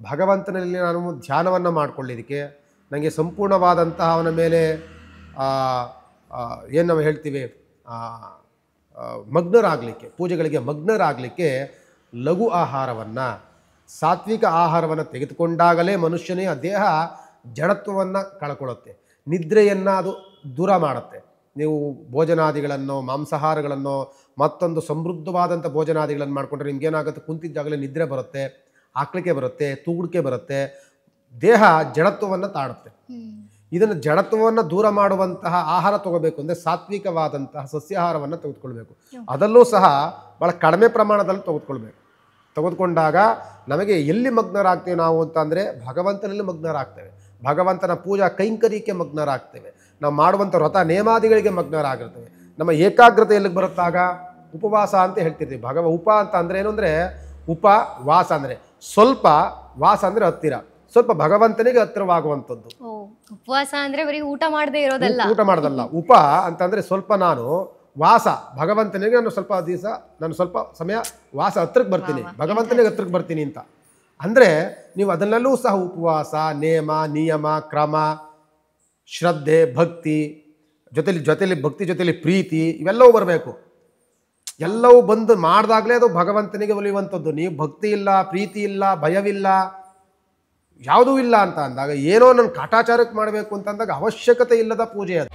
ಭಗವಂತನಲ್ಲಿ ನಾನು ಧ್ಯಾನವನ್ನು ಮಾಡಿಕೊಳ್ಳಿದ್ದಕ್ಕೆ, ನನಗೆ ಸಂಪೂರ್ಣವಾದಂತಹ ಅವನ ಮೇಲೆ ಏನು ನಾವು ಹೇಳ್ತೀವಿ ಮಗ್ನರಾಗಲಿಕ್ಕೆ, ಪೂಜೆಗಳಿಗೆ ಮಗ್ನರಾಗಲಿಕ್ಕೆ ಲಘು ಆಹಾರವನ್ನು, ಸಾತ್ವಿಕ ಆಹಾರವನ್ನು ತೆಗೆದುಕೊಂಡಾಗಲೇ ಮನುಷ್ಯನೇ ಆ ದೇಹ ಜಡತ್ವವನ್ನು ಕಳ್ಕೊಳ್ಳುತ್ತೆ, ನಿದ್ರೆಯನ್ನು ಅದು ದೂರ ಮಾಡುತ್ತೆ. ನೀವು ಭೋಜನಾದಿಗಳನ್ನು, ಮಾಂಸಾಹಾರಗಳನ್ನು, ಮತ್ತೊಂದು ಸಮೃದ್ಧವಾದಂಥ ಭೋಜನಾದಿಗಳನ್ನು ಮಾಡಿಕೊಂಡ್ರೆ ನಿಮ್ಗೇನಾಗುತ್ತೆ, ಕುಂತಿದ್ದಾಗಲೇ ನಿದ್ರೆ ಬರುತ್ತೆ, ಆಕ್ಳಿಕೆ ಬರುತ್ತೆ, ತೂಗುಡಿಕೆ ಬರುತ್ತೆ, ದೇಹ ಜಡತ್ವವನ್ನು ತಾಡುತ್ತೆ. ಇದನ್ನು ಜಡತ್ವವನ್ನು ದೂರ ಮಾಡುವಂತಹ ಆಹಾರ ತಗೋಬೇಕು ಅಂದರೆ ಸಾತ್ವಿಕವಾದಂತಹ ಸಸ್ಯಾಹಾರವನ್ನು ತೆಗೆದುಕೊಳ್ಬೇಕು. ಅದಲ್ಲೂ ಸಹ ಭಾಳ ಕಡಿಮೆ ಪ್ರಮಾಣದಲ್ಲಿ ತೆಗೆದುಕೊಂಡಾಗ ನಮಗೆ ಎಲ್ಲಿ ಮಗ್ನರಾಗ್ತೇವೆ ನಾವು ಅಂತಂದರೆ ಭಗವಂತನಲ್ಲಿ ಮಗ್ನರಾಗ್ತೇವೆ, ಭಗವಂತನ ಪೂಜಾ ಕೈಂಕರ್ಯಕ್ಕೆ ಮಗ್ನರಾಗ್ತೇವೆ, ನಾವು ಮಾಡುವಂಥ ವ್ರತ ನೇಮಾದಿಗಳಿಗೆ ಮಗ್ನರಾಗಿರ್ತೇವೆ. ನಮ್ಮ ಏಕಾಗ್ರತೆ ಎಲ್ಲಿಗೆ ಬರುತ್ತಾಗ ಉಪವಾಸ ಅಂತ ಹೇಳ್ತಿರ್ತೀವಿ. ಉಪ ಅಂತ ಅಂದರೆ ಏನು ಅಂದರೆ ಉಪವಾಸ ಅಂದರೆ ಸ್ವಲ್ಪ, ವಾಸ ಅಂದರೆ ಹತ್ತಿರ, ಸ್ವಲ್ಪ ಭಗವಂತನಿಗೆ ಹತ್ತಿರವಾಗುವಂಥದ್ದು. ಉಪವಾಸ ಅಂದರೆ ಬರೀ ಊಟ ಮಾಡದೇ ಇರೋದಲ್ಲ, ಊಟ ಮಾಡೋದಲ್ಲ. ಉಪ ಅಂತಂದರೆ ಸ್ವಲ್ಪ, ನಾನು ವಾಸ ಭಗವಂತನಿಗೆ ನಾನು ಸ್ವಲ್ಪ ದಿವಸ, ನಾನು ಸ್ವಲ್ಪ ಸಮಯ ವಾಸ ಹತ್ರಕ್ಕೆ ಬರ್ತೀನಿ, ಭಗವಂತನಿಗೆ ಹತ್ರಕ್ಕೆ ಬರ್ತೀನಿ ಅಂತ ಅಂದರೆ ನೀವು ಅದನ್ನೆಲ್ಲೂ ಸಹ ಉಪವಾಸ, ನೇಮ, ನಿಯಮ, ಕ್ರಮ, ಶ್ರದ್ಧೆ, ಭಕ್ತಿ ಜೊತೆಲಿ ಭಕ್ತಿ ಜೊತೆಲಿ ಪ್ರೀತಿ ಇವೆಲ್ಲವೂ ಬರಬೇಕು. ಎಲ್ಲವೂ ಬಂದು ಮಾಡಿದಾಗಲೇ ಅದು ಭಗವಂತನಿಗೆ ಒಲಿಯುವಂಥದ್ದು. ನೀವು ಭಕ್ತಿ ಇಲ್ಲ, ಪ್ರೀತಿ ಇಲ್ಲ, ಭಯವಿಲ್ಲ, ಯಾವುದೂ ಇಲ್ಲ ಅಂತ ಅಂದಾಗ, ಏನೋ ನನ್ನ ಕಾಟಾಚಾರಕ್ಕೆ ಮಾಡಬೇಕು ಅಂತಂದಾಗ ಅವಶ್ಯಕತೆ ಇಲ್ಲದ ಪೂಜೆ ಅದು.